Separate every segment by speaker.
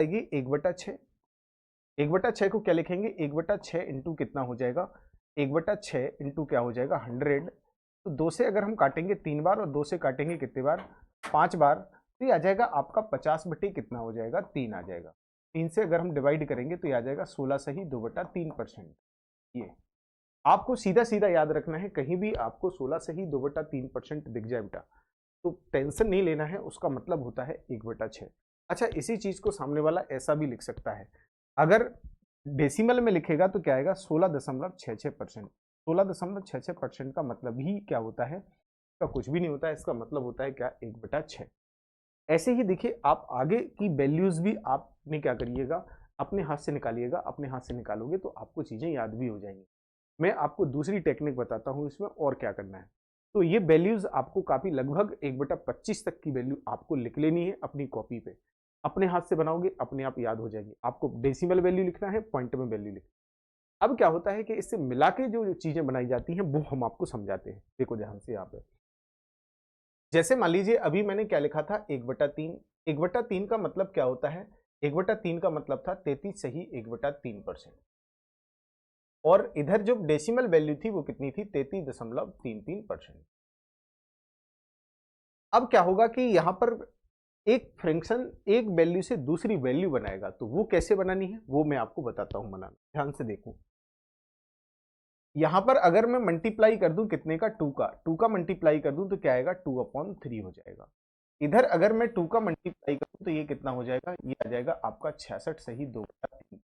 Speaker 1: आएगी 1/6। 1/6 को क्या लिखेंगे, 1/6 इंटू कितना हो जाएगा, 1/6 इंटू क्या हो जाएगा 100। तो 2 से अगर हम काटेंगे 3 बार और 2 से काटेंगे कितने बार 5 बार, तो ये आ जाएगा आपका 50 बटे कितना हो जाएगा 3 आ जाएगा। 3 से अगर हम डिवाइड करेंगे तो ये आ जाएगा 16 सही 2/3%। ये आपको सीधा सीधा याद रखना है, कहीं भी आपको 16 सही 2/3% दिख जाए बेटा तो टेंशन नहीं लेना है, उसका मतलब होता है 1/6। अच्छा, इसी चीज को सामने वाला ऐसा भी लिख सकता है, अगर डेसिमल में लिखेगा तो क्या आएगा 16.66%। 16.66% का मतलब ही क्या होता है, इसका कुछ भी नहीं होता है, इसका मतलब होता है क्या 1/6। ऐसे ही देखिए आप आगे की वैल्यूज भी आपने क्या करिएगा अपने हाथ से निकालिएगा, अपने हाथ से निकालोगे तो आपको चीजें याद भी हो जाएंगी। मैं आपको दूसरी टेक्निक बताता हूं इसमें और क्या करना है। तो ये वैल्यूज आपको काफी लगभग 1/25 तक की वैल्यू आपको लिख लेनी है अपनी कॉपी पे। अपने हाथ से बनाओगे अपने आप याद हो जाएगी। आपको डेसिमल वैल्यू लिखना है, पॉइंट में वैल्यू लिखना। अब क्या होता है कि इससे मिला के जो चीजें बनाई जाती हैं वो हम आपको समझाते हैं। देखो ध्यान से यहाँ पे, जैसे मान लीजिए अभी मैंने क्या लिखा था 1/3। 1/3 का मतलब क्या होता है, 1/3 का मतलब था 33 सही 1/3%। और इधर जो डेसिमल वैल्यू थी वो कितनी थी 33.33%। अब क्या होगा कि यहां पर एक फ्रैक्शन एक वैल्यू से दूसरी वैल्यू बनाएगा, तो वो कैसे बनानी है वो मैं आपको बताता हूं बनाना। ध्यान से देखो, यहां पर अगर मैं मल्टीप्लाई कर दूं कितने का 2 का मल्टीप्लाई कर दूं तो क्या आएगा 2/3 हो जाएगा। इधर अगर मैं 2 का मल्टीप्लाई करूं तो ये कितना हो जाएगा, ये आ जाएगा आपका 66 सही 2/3।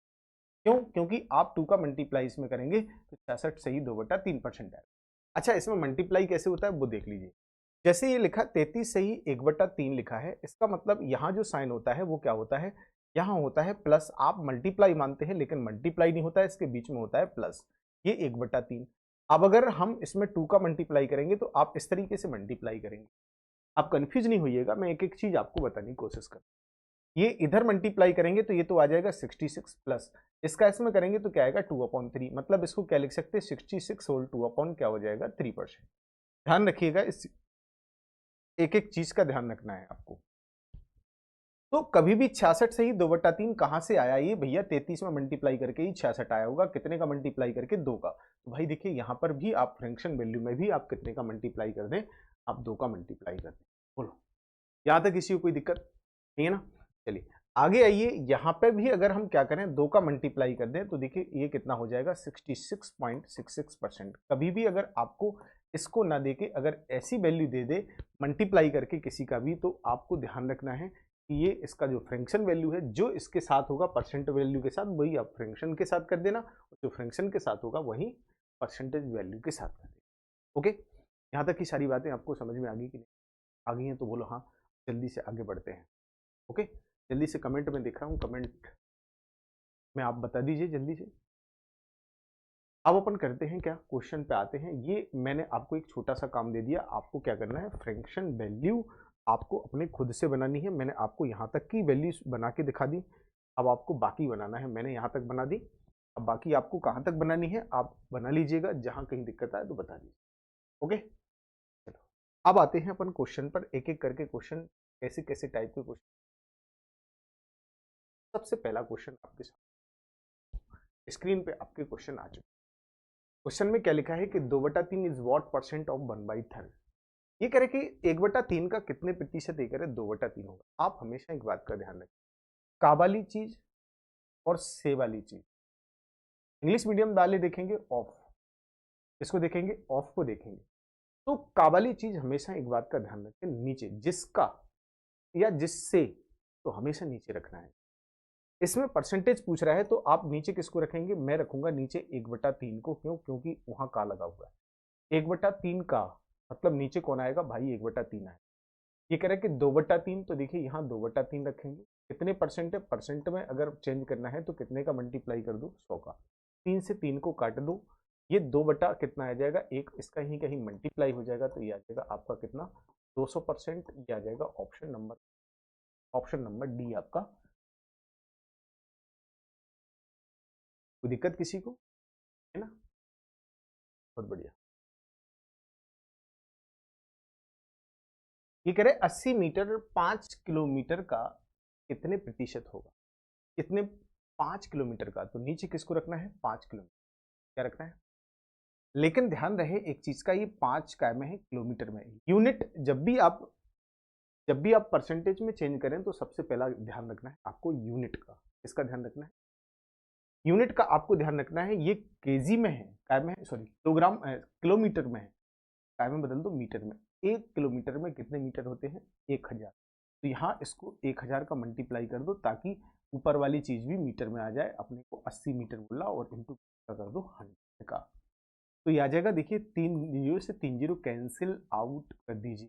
Speaker 1: क्यों, क्योंकि आप 2 का मल्टीप्लाई इसमें करेंगे तो 66 सही 2/3% आएगा। अच्छा, इसमें मल्टीप्लाई कैसे होता है वो देख लीजिए। जैसे ये लिखा 33 सही 1/3 लिखा है, इसका मतलब यहाँ जो साइन होता है वो क्या होता है, यहाँ होता है प्लस। आप मल्टीप्लाई मानते हैं लेकिन मल्टीप्लाई नहीं होता है, इसके बीच में होता है प्लस, ये 1/3। अब अगर हम इसमें 2 का मल्टीप्लाई करेंगे तो आप इस तरीके से मल्टीप्लाई करेंगे। आप कंफ्यूज नहीं होइएगा, मैं एक एक चीज आपको बताने की कोशिश कर। ये इधर मल्टीप्लाई करेंगे तो ये तो आ जाएगा 66 प्लस, इसका इसमें करेंगे तो क्या आएगा 2/3। मतलब इसको क्या लिख सकते हैं 66 होल 2 अपॉन क्या हो जाएगा 3%। ध्यान रखिएगा, इस एक एक चीज का ध्यान रखना है आपको। तो कभी भी 66 से ही 2/3 कहां से आया, ये भैया 33 में मल्टीप्लाई करके ही 66 आया होगा। कितने का मल्टीप्लाई करके 2 का। तो भाई देखिए यहां पर भी आप फ्रैक्शन वैल्यू में भी आप कितने का मल्टीप्लाई कर दें, आप 2 का मल्टीप्लाई कर दें। बोलो यहां तक किसी को कोई दिक्कत नहीं है ना। चलिए आगे आइए, यहां पे भी अगर हम क्या करें 2 का मल्टीप्लाई कर दें तो देखिए ये कितना हो जाएगा 66.66%। कभी भी अगर आपको इसको ना देके अगर ऐसी वैल्यू दे दे मल्टीप्लाई करके किसी का भी, तो आपको ध्यान रखना है कि ये इसका जो फ्रैक्शन वैल्यू है जो इसके साथ होगा परसेंट वैल्यू के साथ, वही आप फ्रैक्शन के साथ कर देना, और जो फ्रैक्शन के साथ होगा वही परसेंटेज वैल्यू के साथ कर देना। ओके, यहाँ तक की सारी बातें आपको समझ में आ गई कि नहीं आ गई हैं तो बोलो हाँ। जल्दी से आगे बढ़ते हैं। ओके, जल्दी से कमेंट में देख रहा हूँ, कमेंट में आप बता दीजिए जल्दी से। अब अपन करते हैं क्या, क्वेश्चन पे आते हैं। ये मैंने आपको एक छोटा सा काम दे दिया, आपको क्या करना है फ्रैक्शन वैल्यू आपको अपने खुद से बनानी है। मैंने आपको यहाँ तक की वैल्यू बना के दिखा दी, अब आपको बाकी बनाना है। मैंने यहाँ तक बना दी, अब बाकी आपको कहाँ तक बनानी है आप बना लीजिएगा, जहाँ कहीं दिक्कत आए तो बता दीजिए। ओके, चलो अब आते हैं अपन क्वेश्चन पर, एक एक करके क्वेश्चन कैसे कैसे टाइप के क्वेश्चन। सबसे पहला क्वेश्चन आपके साथ स्क्रीन पे आपके क्वेश्चन आ चुके। क्वेश्चन में क्या लिखा है कि 2/3 इज व्हाट परसेंट ऑफ 1/3। ये कह रहे कि 1/3 का कितने प्रतिशत, ये कह रहे 2/3 होगा। आप हमेशा एक बात का ध्यान रखें, का वाली चीज और से वाली चीज, इंग्लिश मीडियम वाले देखेंगे ऑफ, इसको देखेंगे ऑफ को देखेंगे। तो का वाली चीज हमेशा एक बात का ध्यान रखें, नीचे जिसका या जिससे, तो हमेशा नीचे रखना है। इसमें परसेंटेज पूछ रहा है तो आप नीचे किसको रखेंगे, मैं रखूंगा नीचे 1/3 को। क्यों, क्योंकि वहां का लगा हुआ है। 1/3 का मतलब नीचे कौन आएगा भाई 1/3 आएगा। ये कह रहा है कि 2/3, तो देखिए यहाँ 2/3 रखेंगे। कितने परसेंट है, परसेंट में अगर चेंज करना है तो कितने का मल्टीप्लाई कर दो 100 का। 3 से 3 को काट दो, ये 2 बटा कितना आ जाएगा एक, इसका ही कहीं मल्टीप्लाई हो जाएगा तो ये आ जाएगा आपका कितना 200%। ये आ जाएगा ऑप्शन नंबर डी आपका। कोई दिक्कत किसी को है ना, बहुत बढ़िया। ये कह रहे 80 मीटर 5 किलोमीटर का कितने प्रतिशत होगा। कितने, 5 किलोमीटर का, तो नीचे किसको रखना है, 5 किलोमीटर, क्या रखना है। लेकिन ध्यान रहे एक चीज का, ये 5 काय में है, किलोमीटर में है। यूनिट जब भी आप परसेंटेज में चेंज करें तो सबसे पहला ध्यान रखना है आपको यूनिट का। इसका ध्यान रखना है, यूनिट का आपको ध्यान रखना है। ये केजी में है, काय में है, सॉरी किलोग्राम, किलोमीटर में है, काय में बदल दो मीटर में। 1 किलोमीटर में कितने मीटर होते हैं, 1000। तो यहाँ इसको 1000 का मल्टीप्लाई कर दो ताकि ऊपर वाली चीज भी मीटर में आ जाए। अपने को 80 मीटर बोला और इंटू कर दो 100 का, तो ये आ जाएगा। देखिए 3 जीरो से 3 जीरो कैंसिल आउट कर दीजिए,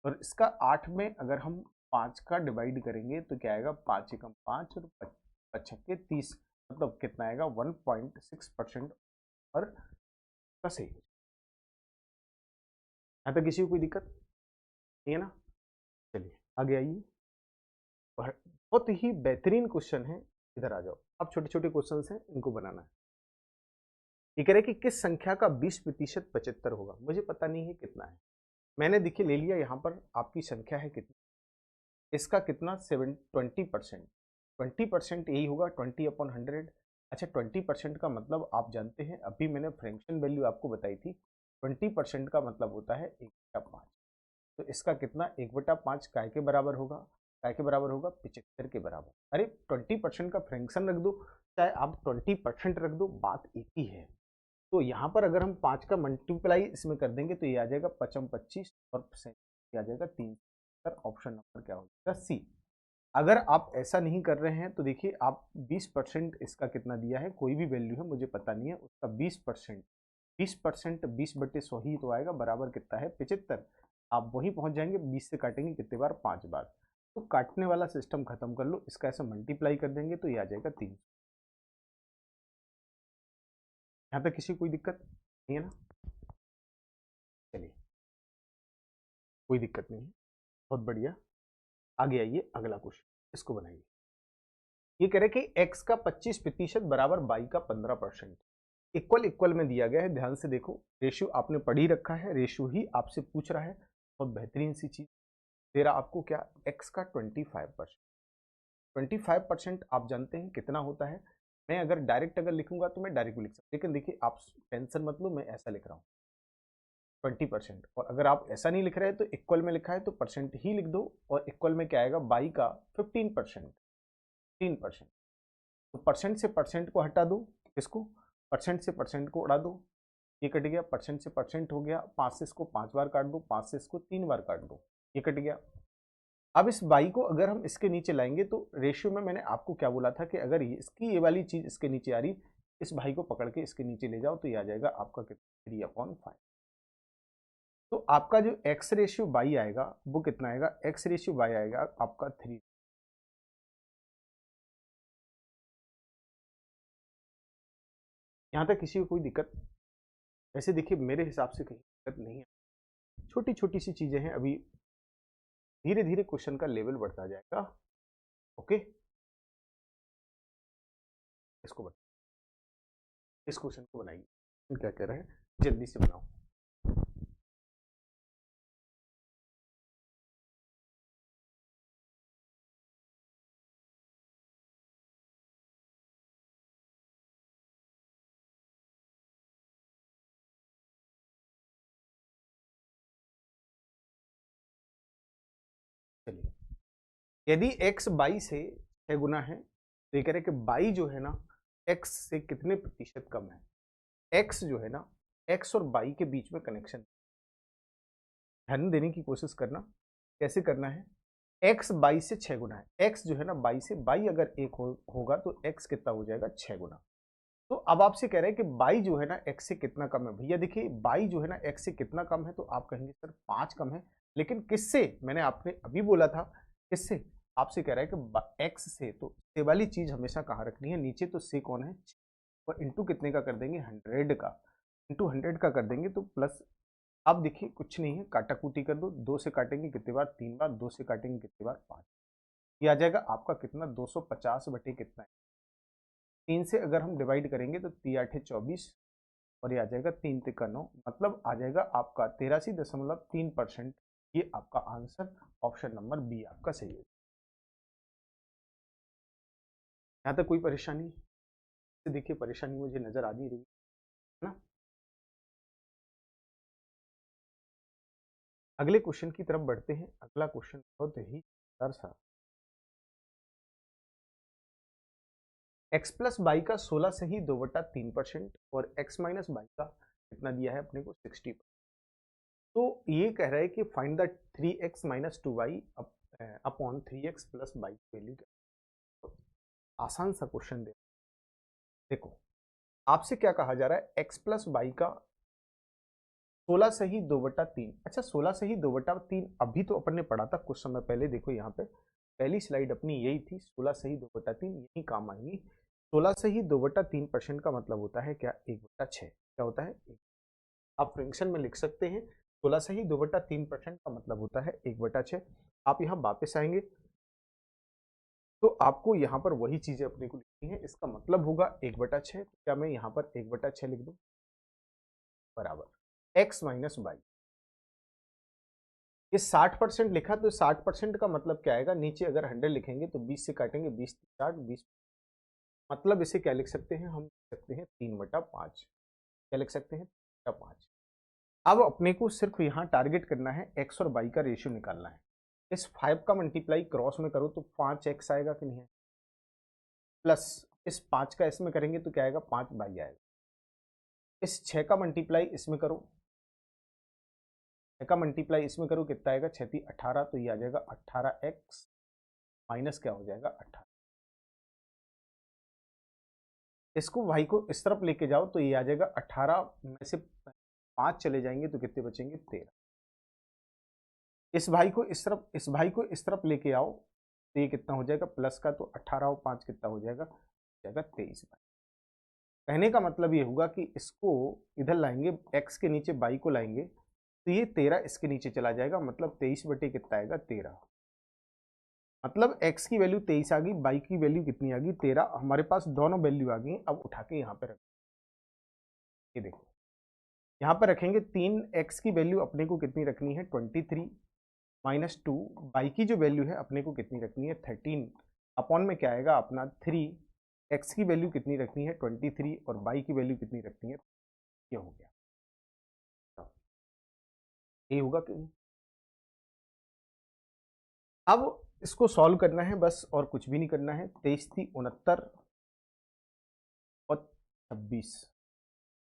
Speaker 1: और इसका 8 में अगर हम 5 का डिवाइड करेंगे तो क्या आएगा, 5 एकम 5 और 5 छक्के 30, मतलब कितना आएगा, 1.6% और का सही। यहाँ तक किसी को कोई दिक्कत नहीं है ना। चलिए आगे आइए, बहुत ही बेहतरीन क्वेश्चन है, इधर आ जाओ। अब छोटे छोटे क्वेश्चन हैं, इनको बनाना है। ये कह रहे कि किस संख्या का 20% 75 होगा, मुझे पता नहीं है कितना है। मैंने देखिए ले लिया, यहाँ पर आपकी संख्या है कितनी, इसका कितना 20%, 20% यही होगा 20/100। अच्छा 20% का मतलब आप जानते हैं, अभी मैंने फ्रैक्शन वैल्यू आपको बताई थी, 20% का मतलब होता है 1/5। तो इसका कितना 1/5 काय के बराबर होगा, काय के बराबर होगा 75 के बराबर। अरे 20% का फ्रैक्शन रख दो, चाहे आप 20% रख दो, बात एक ही है। तो यहाँ पर अगर हम 5 का मल्टीप्लाई इसमें कर देंगे तो ये आ जाएगा 25 और ये आ जाएगा 3। ऑप्शन नंबर क्या हो जाएगा, सी। अगर आप ऐसा नहीं कर रहे हैं तो देखिए आप 20% इसका कितना दिया है, कोई भी वैल्यू है मुझे पता नहीं है, उसका 20%, 20% 20/100 ही तो आएगा, बराबर कितना है 75। आप वहीं पहुंच जाएंगे, 20 से काटेंगे कितने बार, 5 बार। तो काटने वाला सिस्टम खत्म कर लो, इसका ऐसा मल्टीप्लाई कर देंगे तो ये आ जाएगा 3। यहाँ तक किसी कोई दिक्कत नहीं है ना। चलिए कोई दिक्कत नहीं है, बहुत बढ़िया। आगे आइए, अगला क्वेश्चन, इसको बनाइए। ये कह रहे कि x का 25% बराबर y का 15%, इक्वल इक्वल में दिया गया है। ध्यान से देखो, रेशियो आपने पढ़ ही रखा है, रेशियो ही आपसे पूछ रहा है। बहुत बेहतरीन सी चीज दे रहा आपको, क्या, x का 25%। 25% आप जानते हैं कितना होता है। मैं अगर डायरेक्ट अगर लिखूंगा तो मैं डायरेक्ट लिख सकता, लेकिन देखिए आप टेंशन मत लो, मैं ऐसा लिख रहा हूँ 20%। और अगर आप ऐसा नहीं लिख रहे हैं तो इक्वल में लिखा है तो परसेंट ही लिख दो, और इक्वल में क्या आएगा, बाई का 15%, 3%। तो परसेंट से परसेंट को हटा दो, इसको परसेंट से परसेंट को उड़ा दो, ये कट गया, परसेंट से परसेंट हो गया, 5 से इसको 5 बार काट दो, 5 से इसको 3 बार काट दो, ये कट गया। अब इस बाई को अगर हम इसके नीचे लाएंगे तो रेशियो में मैंने आपको क्या बोला था कि अगर इसकी ये वाली चीज इसके नीचे आ रही, इस भाई को पकड़ के इसके नीचे ले जाओ तो ये आ जाएगा आपका कितना, 3/5। तो आपका जो एक्स रेशियो बाई आएगा वो कितना आएगा, एक्स रेशियो बाई आएगा आपका 3। यहाँ तक किसी को कोई दिक्कत, वैसे देखिए मेरे हिसाब से कहीं दिक्कत नहीं है, छोटी छोटी सी चीजें हैं, अभी धीरे धीरे क्वेश्चन का लेवल बढ़ता जाएगा। ओके, इसको बता, इस क्वेश्चन को बनाइए, क्या कह रहे हैं, जल्दी से बनाओ। चलिए, यदि x बाई से 6 गुना है तो ये कह रहे कि बाई जो है ना x से कितने प्रतिशत कम है। x जो है ना, x और बाई के बीच में कनेक्शन ध्यान देने की कोशिश करना, कैसे करना है। x बाई से 6 गुना है, x जो है ना बाई से, बाई अगर 1 होगा तो x कितना हो जाएगा, 6 गुना। तो अब आपसे कह रहे हैं कि बाई जो है ना x से कितना कम है। भैया देखिए बाई जो है ना x से कितना कम है, तो आप कहेंगे सर 5 कम है, लेकिन किससे, मैंने आपने अभी बोला था किससे, आपसे कह रहा है कि x से, तो से वाली चीज हमेशा कहाँ रखनी है, नीचे। तो से कौन है, और इंटू कितने का कर देंगे, 100 का, इंटू 100 का कर देंगे तो प्लस। अब देखिए कुछ नहीं है, काटा कूटी कर दो, 2 से काटेंगे कितने बार, 3 बार, 2 से काटेंगे कितने बार, 5। ये आ जाएगा आपका कितना, 250 बटे कितना है, 3 से अगर हम डिवाइड करेंगे तो 3×8 = 24, और ये आ जाएगा 3×3 = 9, मतलब आ जाएगा आपका 83.3%। ये आपका आंसर ऑप्शन नंबर बी आपका सही है। यहाँ तक कोई परेशानी? देखिए परेशानी मुझे नजर आ नहीं रही है ना। अगले क्वेश्चन की तरफ बढ़ते हैं। अगला क्वेश्चन बहुत ही सरल सा। x प्लस बाई का 16 से ही 2/3% और x माइनस बाई का कितना दिया है अपने को 60। तो ये कह रहा है कि find the 3x minus 2y upon 3x plus by की वैल्यू क्या। आसान सा क्वेश्चन देखो आपसे क्या कहा जा रहा है, x प्लस बाई का 16 से ही 2/3। अच्छा 16 से ही 2/3 अभी तो अपन ने पढ़ा था कुछ समय पहले। देखो यहाँ पे पहली स्लाइड अपनी यही थी, 16 से ही 2/3 यही काम आएंगी। 16 से ही 2/3% का मतलब होता है क्या, 1/6। क्या होता है, आप फ्रैक्शन में लिख सकते हैं। 16 से ही 2/3% का मतलब होता है 1/6। आप यहाँ वापस आएंगे तो आपको यहाँ पर वही चीजें अपने को लिखनी है। इसका मतलब होगा 1/6। क्या मैं यहाँ पर 1/6 लिख दूं बराबर x माइनस बाई। ये 60% लिखा तो 60% का मतलब क्या आएगा, नीचे अगर 100 लिखेंगे तो 20 से काटेंगे, 20 60 20, मतलब इसे क्या लिख सकते हैं, हम लिख सकते हैं 3/5। क्या लिख सकते हैं 3/5। अब अपने को सिर्फ यहाँ टारगेट करना है x और y का रेशियो निकालना है। इस 5 का मल्टीप्लाई क्रॉस में करो तो 5x आएगा कि नहीं है, प्लस इस 5 का इसमें करेंगे तो क्या आएगा 5y आएगा। इस 6 का मल्टीप्लाई इसमें करो, 6 का मल्टीप्लाई इसमें करो कितना आएगा, 6 × 18, तो ये आ जाएगा 18x माइनस क्या हो जाएगा 18। इसको y को इस तरफ लेके जाओ तो ये आ जाएगा 18 में से 5 चले जाएंगे तो कितने बचेंगे 13। इस भाई को इस तरफ, इस भाई को इस तरफ लेके आओ तो ये कितना हो जाएगा प्लस का, तो 18 और 5 कितना हो जाएगा 23 भाई। कहने का मतलब ये होगा कि इसको इधर लाएंगे, x के नीचे y को लाएंगे तो ये 13 इसके नीचे चला जाएगा, मतलब 23 बटे कितना आएगा 13। मतलब x की वैल्यू 23 आ गई, y की वैल्यू कितनी आ गई 13। हमारे पास दोनों वैल्यू आ गई। अब उठा के यहाँ पे रख, ये देखो यहाँ पर रखेंगे 3x की वैल्यू अपने को कितनी रखनी है 23 माइनस 2, y की जो वैल्यू है अपने को कितनी रखनी है 13 अपॉन में क्या आएगा अपना 3, x की वैल्यू कितनी रखनी है 23 और y की वैल्यू कितनी रखनी है, ये हो गया। ये होगा कि नहीं। अब इसको सॉल्व करना है बस, और कुछ भी नहीं करना है। 23 × 69 और 26,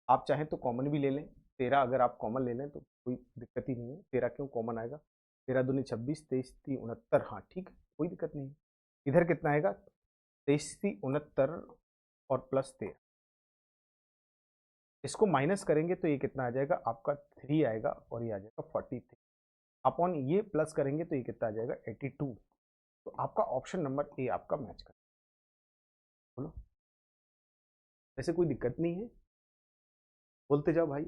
Speaker 1: आप चाहें तो कॉमन भी ले लें। 13 अगर आप कॉमन ले लें तो कोई दिक्कत ही नहीं है। 13 क्यों कॉमन आएगा, 13 दूनी 26, 23 × 69, हाँ ठीक है कोई दिक्कत नहीं है। इधर कितना आएगा 23 × 69 और प्लस 13, इसको माइनस करेंगे तो ये कितना आ जाएगा आपका 3 आएगा और ये आ जाएगा 43 अपॉन ये प्लस करेंगे तो ये कितना आ जाएगा 82। तो आपका ऑप्शन नंबर ए आपका मैच कर, बोलो वैसे कोई दिक्कत नहीं है, बोलते जाओ भाई।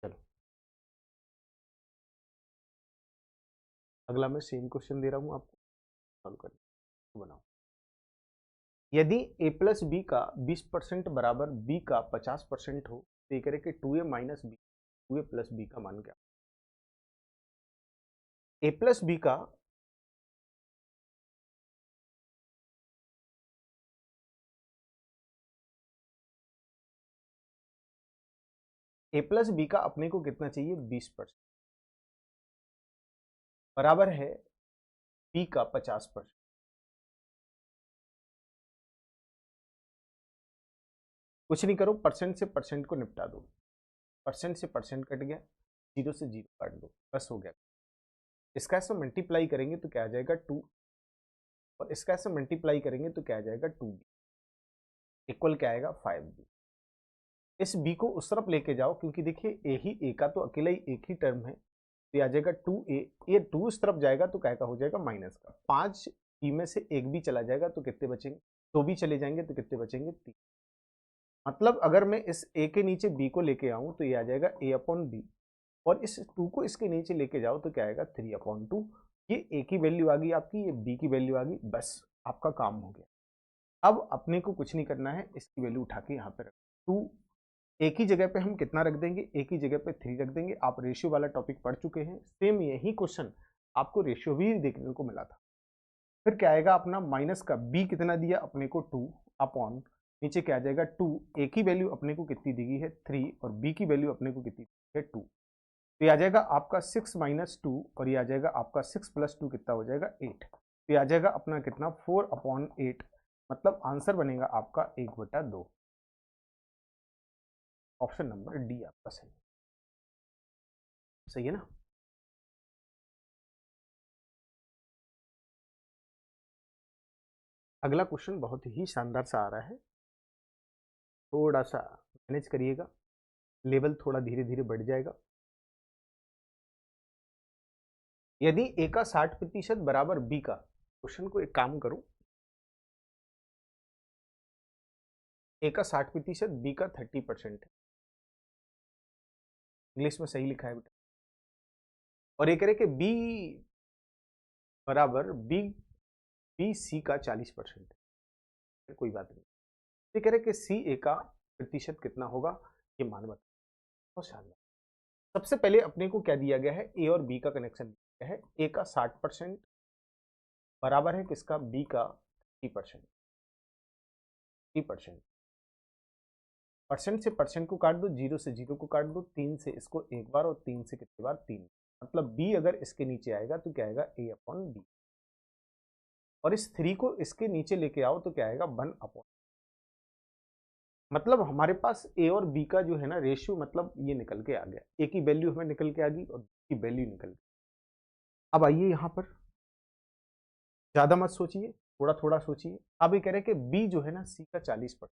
Speaker 1: चलो अगला मैं सेम क्वेश्चन दे रहा हूं आपको, सॉल्व करना बनाओ। यदि a प्लस बी का 20% बराबर b का 50% हो तो ये करें कि 2a minus B, 2a plus B का मान क्या। a प्लस बी का a प्लस बी का अपने को कितना चाहिए 20% बराबर है b का 50%। कुछ नहीं करो, परसेंट से परसेंट को निपटा दो, परसेंट से परसेंट कट गया, जीरो से जीरो काट दो, बस हो गया। इसका ऐसे मल्टीप्लाई करेंगे तो क्या आ जाएगा 2, और इसका ऐसे मल्टीप्लाई करेंगे तो क्या आ जाएगा 2b इक्वल क्या आएगा 5b। इस b को उस तरफ लेके जाओ क्योंकि देखिए a ही a का तो अकेला ही एक ही टर्म है, तो ये आ जाएगा 2a, ये 2 इस तरफ जाएगा तो क्या का हो जाएगा माइनस का। 5 b में से एक भी चला जाएगा तो कितने बचेंगे, 2 भी चले जाएंगे तो कितने बचेंगे 3। मतलब अगर मैं इस a के नीचे b को लेके आऊं तो ये आ जाएगा a अपॉन बी, और इस 2 को इसके नीचे लेके जाओ तो क्या आएगा 3/2। ये a की वैल्यू आ गई आपकी, ये b की वैल्यू आ गई, बस आपका काम हो गया। अब अपने को कुछ नहीं करना है, इसकी वैल्यू उठा के यहाँ पे रख, 2 एक ही जगह पे हम कितना रख देंगे, एक ही जगह पे 3 रख देंगे। आप रेशियो वाला टॉपिक पढ़ चुके हैं, सेम यही क्वेश्चन आपको रेशियो भी देखने को मिला था। फिर क्या आएगा अपना माइनस का बी कितना दिया अपने को 2 अपॉन नीचे क्या आ जाएगा 2, ए की वैल्यू अपने को कितनी दी गई है 3 और बी की वैल्यू अपने को कितनी दी है 2। तो ये आ जाएगा आपका 6 माइनस 2 और ये आ जाएगा आपका 6 प्लस 2 कितना हो जाएगा 8। तो ये आ जाएगा अपना कितना 4 अपॉन 8, मतलब आंसर बनेगा आपका 1/2। ऑप्शन नंबर डी आपका सही सही है ना। अगला क्वेश्चन बहुत ही शानदार सा आ रहा है, थोड़ा सा मैनेज करिएगा, लेवल थोड़ा धीरे धीरे बढ़ जाएगा। यदि ए का 60% बराबर बी का, क्वेश्चन को एक काम करो, ए का 60% बी का 30% है, इंग्लिश में सही लिखा है बेटा। और ये कह रहे कि बी बराबर बी बी सी का 40% है, कोई बात नहीं। ये कह रहे कि सी ए का प्रतिशत कितना होगा, ये मान बता। बहुत शानदार। सबसे पहले अपने को क्या दिया गया है, ए और बी का कनेक्शन दिया गया है। ए का 60% बराबर है किसका, बी का 30%। 30% परसेंट से परसेंट को काट दो, 0 से 0 को काट दो, 3 से इसको एक बार और 3 से कितनी बार 3, मतलब बी अगर इसके नीचे आएगा तो क्या आएगा ए अपॉन बी, और इस 3 को इसके नीचे लेके आओ तो क्या आएगा 1 अपॉन, मतलब हमारे पास ए और बी का जो है ना रेशियो, मतलब ये निकल के आ गया, ए की वैल्यू हमें निकल के आ गई और बी की वैल्यू निकल गई। अब आइए यहां पर ज्यादा मत सोचिए, थोड़ा थोड़ा सोचिए। अब ये कह रहे हैं कि बी जो है ना सी का 40%,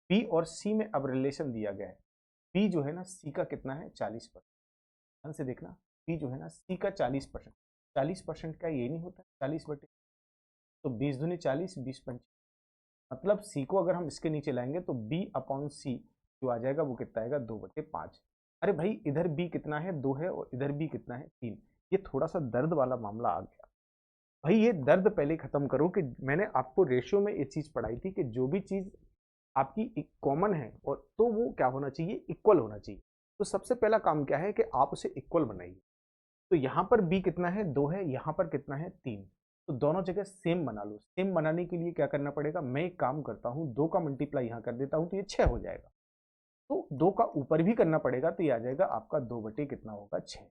Speaker 1: बी और सी में अब रिलेशन दिया गया है, बी जो है ना सी का कितना है 40%। ध्यान से देखना, बी जो है ना सी का 40%, 40% का ये नहीं होता 40/, तो 20 दूनी 40, 20×5, मतलब सी को अगर हम इसके नीचे लाएंगे तो बी अपॉन सी जो आ जाएगा वो कितना आएगा 2/5। अरे भाई इधर बी कितना है 2 है और इधर बी कितना है 3, ये थोड़ा सा दर्द वाला मामला आ गया। भाई ये दर्द पहले खत्म करो कि मैंने आपको रेशियो में ये चीज पढ़ाई थी कि जो भी चीज आपकी कॉमन है और तो वो क्या होना चाहिए, इक्वल होना चाहिए। तो सबसे पहला काम क्या है कि आप उसे इक्वल बनाइए। तो यहाँ पर बी कितना है 2 है, यहाँ पर कितना है 3, तो दोनों जगह सेम बना लो। सेम बनाने के लिए क्या करना पड़ेगा, मैं एक काम करता हूँ 2 का मल्टीप्लाई यहाँ कर देता हूँ तो ये 6 हो जाएगा, तो 2 का ऊपर भी करना पड़ेगा तो ये आ जाएगा आपका 2 कितना होगा 6।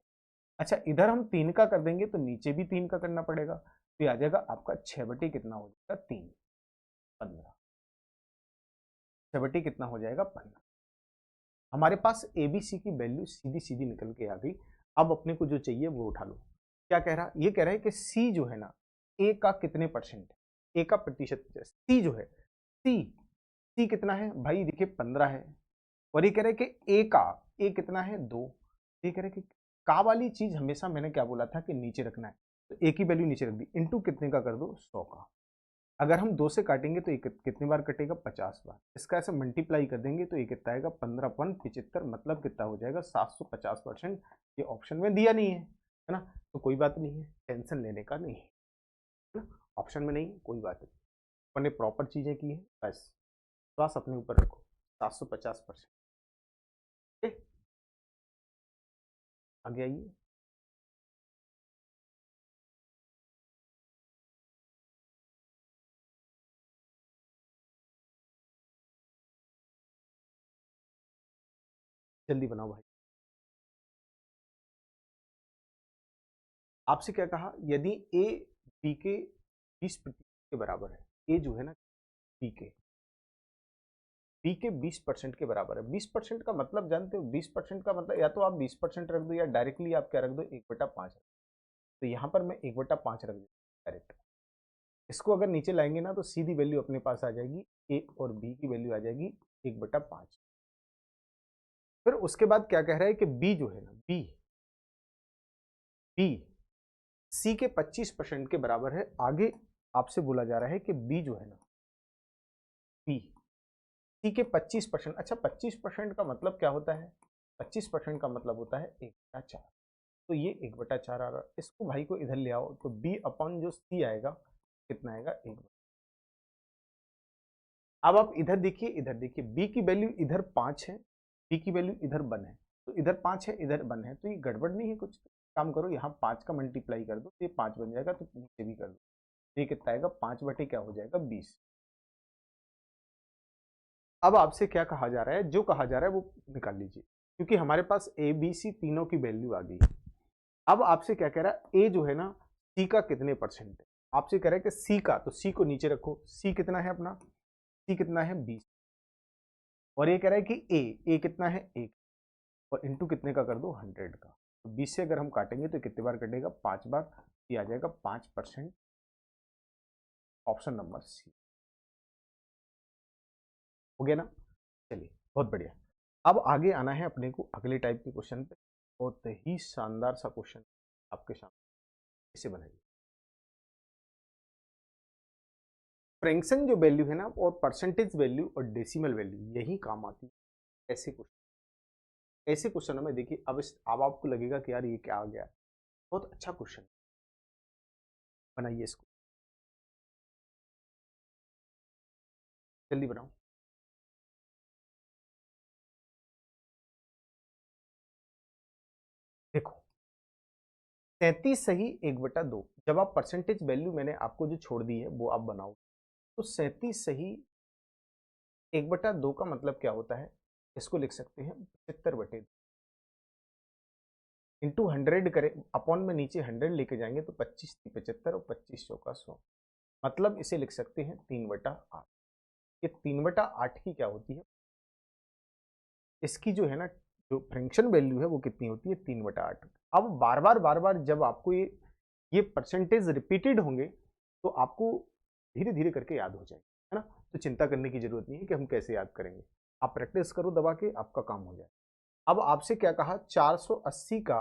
Speaker 1: अच्छा इधर हम 3 का कर देंगे तो नीचे भी 3 का करना पड़ेगा, तो ये आ जाएगा आपका 6 कितना हो जाएगा 3, 15। 6 कितना हो जाएगा 15। हमारे पास एबीसी की वैल्यू सीधी सीधी निकल के आ गई। अब अपने को जो चाहिए वो उठा लो। क्या कह रहा, ये कह रहा है कि सी जो है ना ए का कितने परसेंट है, ए का प्रतिशत सी जो है, सी कितना है भाई देखिए 15 है, और ये कह रहे हैं कि ए कितना है 2, ये कह रहे हैं कि का वाली चीज हमेशा मैंने क्या बोला था कि नीचे रखना है, तो ए की वैल्यू नीचे रख दी, इंटू कितने का कर दो 100 का। अगर हम 2 से काटेंगे तो ये कितनी बार कटेगा 50 बार, इसका ऐसे मल्टीप्लाई कर देंगे तो ये कितना आएगा 15/75, मतलब कितना हो जाएगा 750%। ये ऑप्शन में दिया नहीं है ना, तो कोई बात नहीं है, टेंशन लेने का नहीं है ना, ऑप्शन में नहीं कोई बात नहीं, अपने प्रॉपर चीजें की है बस, विश्वास अपने ऊपर रखो 750%। आगे आइए, जल्दी बनाओ भाई। आपसे क्या कहा, यदि ए बी के 20% के बराबर है, ए जो है ना बी के 20% के बराबर है। 20% का मतलब जानते हो, 20% का मतलब या तो आप 20% रख दो या डायरेक्टली आप क्या रख दो 1/5। तो यहाँ पर मैं 1/5 रख दूँ डायरेक्ट। इसको अगर नीचे लाएंगे ना तो सीधी वैल्यू अपने पास आ जाएगी, ए और बी की वैल्यू आ जाएगी 1/5। फिर उसके बाद क्या कह रहा है कि बी जो है ना बी बी सी के 25% के बराबर है। आगे आपसे बोला जा रहा है कि बी जो है ना बी सी के 25%। अच्छा 25% का मतलब क्या होता है, 25% का मतलब होता है 1/4, तो ये 1/4 आ रहा। इसको भाई को इधर ले आओ तो बी अपॉन जो सी आएगा कितना आएगा 1। अब आप इधर देखिए बी की वैल्यू इधर 5 है, बी की वैल्यू इधर 1 है, तो इधर 5 है इधर 1 है, तो ये गड़बड़ नहीं है कुछ। काम करो यहाँ 5 का मल्टीप्लाई कर दो तो ये 5 बन जाएगा, तो नीचे भी कर दो ये कितना आएगा 5 बटे क्या हो जाएगा 20। अब आपसे क्या कहा जा रहा है, जो कहा जा रहा है वो निकाल लीजिए, क्योंकि हमारे पास ए बी सी तीनों की वैल्यू आ गई। अब आपसे क्या कह रहा है, ए जो है ना सी का कितने परसेंट है, आपसे कह रहा है कि सी का, तो सी को नीचे रखो, सी कितना है अपना, सी कितना है 20, और ये कह रहा है कि ए कितना है 1, और इंटू कितने का कर दो 100 का, तो 20 से अगर हम काटेंगे तो कितने बार कटेगा 5 बार, ये आ जाएगा 5%, ऑप्शन नंबर सी। हो गया ना, चलिए बहुत बढ़िया। अब आगे आना है अपने को अगले टाइप के क्वेश्चन पे, बहुत ही शानदार सा क्वेश्चन आपके सामने, इसे बनाइए। फ्रैक्शन जो वैल्यू है ना, और परसेंटेज वैल्यू और डेसिमल वैल्यू यही काम आती है ऐसे क्वेश्चन, ऐसे क्वेश्चनों में देखिए। अब आपको लगेगा कि यार ये क्या आ गया, बहुत अच्छा क्वेश्चन, बनाइए इसको, जल्दी बनाओ। देखो 37 सही 1/2, जब आप परसेंटेज वैल्यू मैंने आपको जो छोड़ दी है वो आप बनाओ, तो 37 सही 1/2 का मतलब क्या होता है, इसको लिख सकते हैं 75/2 इंटू 100 करें, अपॉन में नीचे 100 लेके जाएंगे तो 25 75 और 25 चौका 100, मतलब इसे लिख सकते हैं 3/8। ये 3/8 की क्या होती है, इसकी जो है ना जो फ्रैक्शन वैल्यू है वो कितनी होती है 3/8। अब बार बार जब आपको ये परसेंटेज रिपीटेड होंगे तो आपको धीरे धीरे करके याद हो जाएगा, है ना, तो चिंता करने की जरूरत नहीं है कि हम कैसे याद करेंगे, आप प्रैक्टिस करो दबा के, आपका काम हो जाए। अब आपसे क्या कहा 480 का,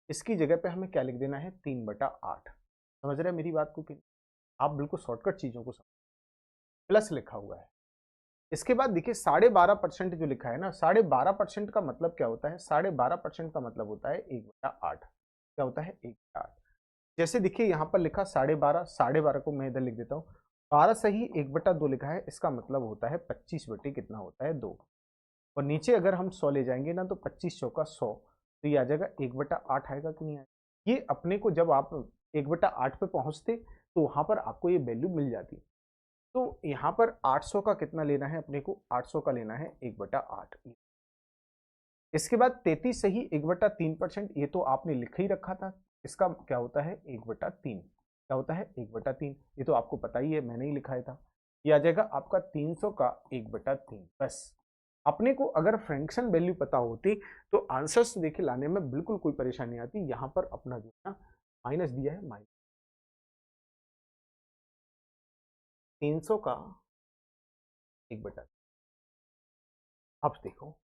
Speaker 1: इसकी जगह पे हमें क्या लिख देना है 3/8, समझ रहे हैं मेरी बात को कि आप बिल्कुल शॉर्टकट चीजों को समझ, प्लस लिखा हुआ है। इसके बाद देखिए 12.5% जो लिखा है ना, 12.5% का मतलब क्या होता है, 12.5% का मतलब होता है 1/8, क्या होता है 1/8। जैसे देखिए यहाँ पर लिखा 12.5, 12.5 को मैं इधर लिख देता हूँ, 12 सही 1/2 लिखा है, इसका मतलब होता है 25 बटे कितना होता है 2, और नीचे अगर हम 100 ले जाएंगे ना तो 25 चौका 100, तो ये आ जाएगा 1/8 आएगा कि नहीं आएगा। ये अपने को जब आप 1/8 पे पहुंचते तो वहां पर आपको ये वैल्यू मिल जाती, तो यहाँ पर 800 का कितना लेना है अपने को, 800 का लेना है 1/8। इसके बाद 33 सही 1/3%, ये तो आपने लिख ही रखा था, इसका क्या होता है 1/3, क्या होता है 1/3, ये तो आपको पता ही है, मैंने ही लिखा था। ये आ जाएगा आपका 300 का 1/3। बस अपने को अगर फ्रैक्शन वैल्यू पता होती तो आंसर्स देखिए लाने में बिल्कुल कोई परेशानी आती, यहाँ पर अपना जो है ना माइनस दिया है, माइनस 300 का 1/3। अब देखो,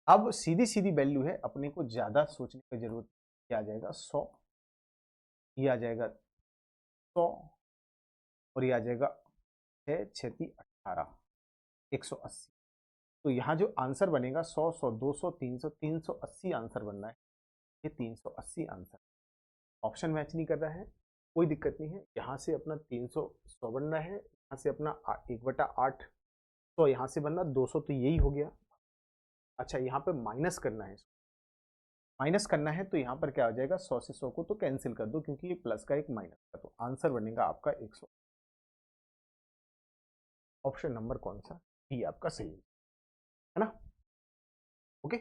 Speaker 1: अब सीधी सीधी वैल्यू है, अपने को ज्यादा सोचने की जरूरत, क्या आ जाएगा 100, ये आ जाएगा 100, और ये आ जाएगा 6 6 18 180। तो यहाँ जो आंसर बनेगा 100 100 200 300 380 आंसर बनना है, ये 380 आंसर। ऑप्शन मैच नहीं कर रहा है, कोई दिक्कत नहीं है, यहाँ से अपना 300 100 बनना है, यहाँ से अपना 1/8 100, यहाँ से बनना 200, तो यही हो गया। अच्छा यहाँ पे माइनस करना है, माइनस करना है तो यहाँ पर क्या हो जाएगा 100 से 100 को तो कैंसिल कर दो, क्योंकि ये प्लस का एक माइनस का, तो आंसर बनेगा आपका 100। ऑप्शन नंबर कौन सा, ये आपका सही है ना, ओके,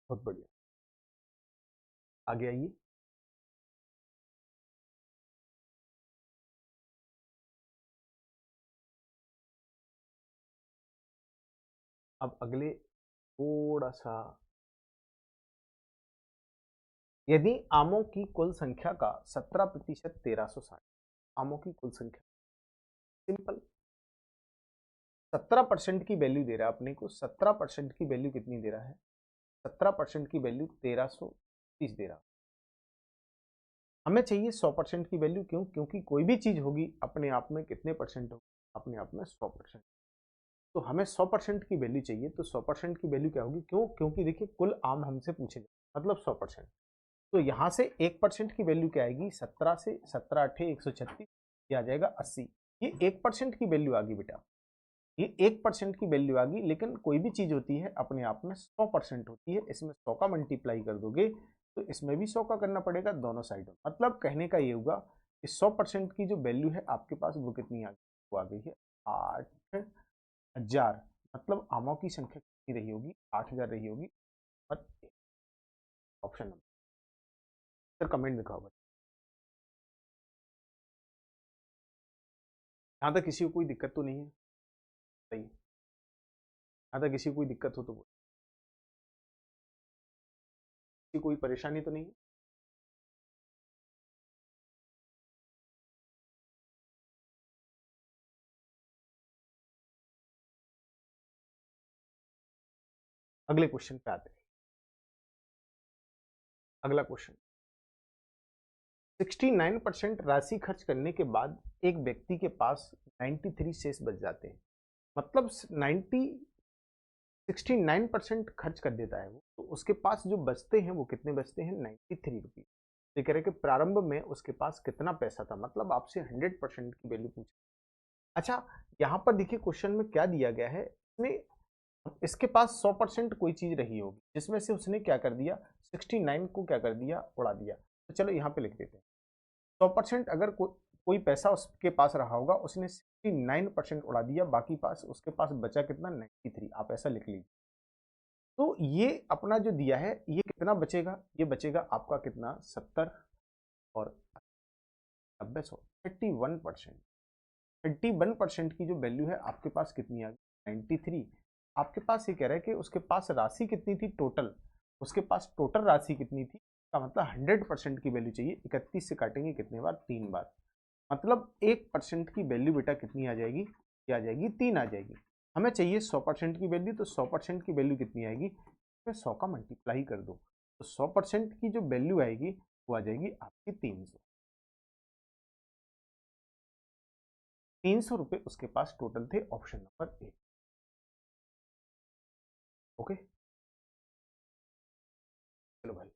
Speaker 1: बहुत बढ़िया। आगे आइए, अब अगले थोड़ा सा, यदि आमों की कुल संख्या का 17% 1360, आमों की कुल संख्या, सिंपल, 17% की वैल्यू दे रहा है अपने को, 17% की वैल्यू कितनी दे रहा है, 17% की वैल्यू 1330 दे रहा है, हमें चाहिए 100% की वैल्यू, क्यों, क्योंकि कोई भी चीज होगी अपने आप में कितने परसेंट होगी, अपने आप में 100%, तो हमें 100% की वैल्यू चाहिए, तो 100% की वैल्यू क्या होगी, क्यों, क्योंकि देखिए कुल आम हमसे पूछे जाए मतलब 100%, तो यहाँ से 1% की वैल्यू क्या आएगी, 17 से 17 8 136, ये आ जाएगा 80, ये 1% की वैल्यू आ गई बेटा, ये 1% की वैल्यू आ गई, लेकिन कोई भी चीज होती है अपने आप में 100% होती है, इसमें 100 का मल्टीप्लाई कर दोगे तो इसमें भी 100 का करना पड़ेगा दोनों साइडों, मतलब कहने का ये होगा इस 100% की जो वैल्यू है आपके पास वो कितनी आ गई, वो आ गई है 8000। मतलब आमों की संख्या कितनी रही होगी, 8000 रही होगी। और ऑप्शन नंबर, सर कमेंट दिखाओ भाई, यहाँ तक किसी को कोई दिक्कत तो नहीं है? सही है, यहाँ तक किसी को कोई दिक्कत हो तो बोलो, किसी कोई परेशानी तो नहीं है? अगले क्वेश्चन पे आते हैं। अगला क्वेश्चन, 69% राशि खर्च करने के बाद एक व्यक्ति के पास 93 शेष बच जाते हैं। मतलब 69% खर्च कर देता है वो, तो उसके पास जो बचते हैं वो कितने बचते हैं, 93 रुपीज। ये कह रहे कि प्रारंभ में उसके पास कितना पैसा था, मतलब आपसे 100% की वैल्यू पूछी। अच्छा, यहाँ पर देखिए क्वेश्चन में क्या दिया गया है, इसमें इसके पास 100% कोई चीज रही होगी जिसमें से उसने क्या कर दिया, 69 को क्या कर दिया, उड़ा दिया। तो चलो यहाँ पे लिख देते हैं 100% अगर कोई पैसा उसके पास रहा होगा, उसने 69% उड़ा दिया, बाकी पास उसके पास बचा कितना, 93। आप ऐसा लिख लीजिए। तो ये अपना जो दिया है ये कितना बचेगा, ये बचेगा आपका कितना, 70 और 90, 31%। 31% की जो वैल्यू है आपके पास कितनी आ गई, 93। आपके पास ये कह रहा है कि उसके पास राशि कितनी थी टोटल, उसके पास टोटल राशि कितनी थी, का मतलब 100% की वैल्यू चाहिए। 31 से काटेंगे कितने बार, 3 बार। मतलब 1% की वैल्यू बेटा कितनी आ जाएगी, क्या आ जाएगी, 3 आ जाएगी। हमें चाहिए 100% की वैल्यू, तो 100% की वैल्यू कितनी आएगी, मैं 100 का मल्टीप्लाई कर दो, तो 100% की जो वैल्यू आएगी वो आ जाएगी आपकी 300। 300 रुपए उसके पास टोटल थे, ऑप्शन नंबर ए। ओके, चलो भाई,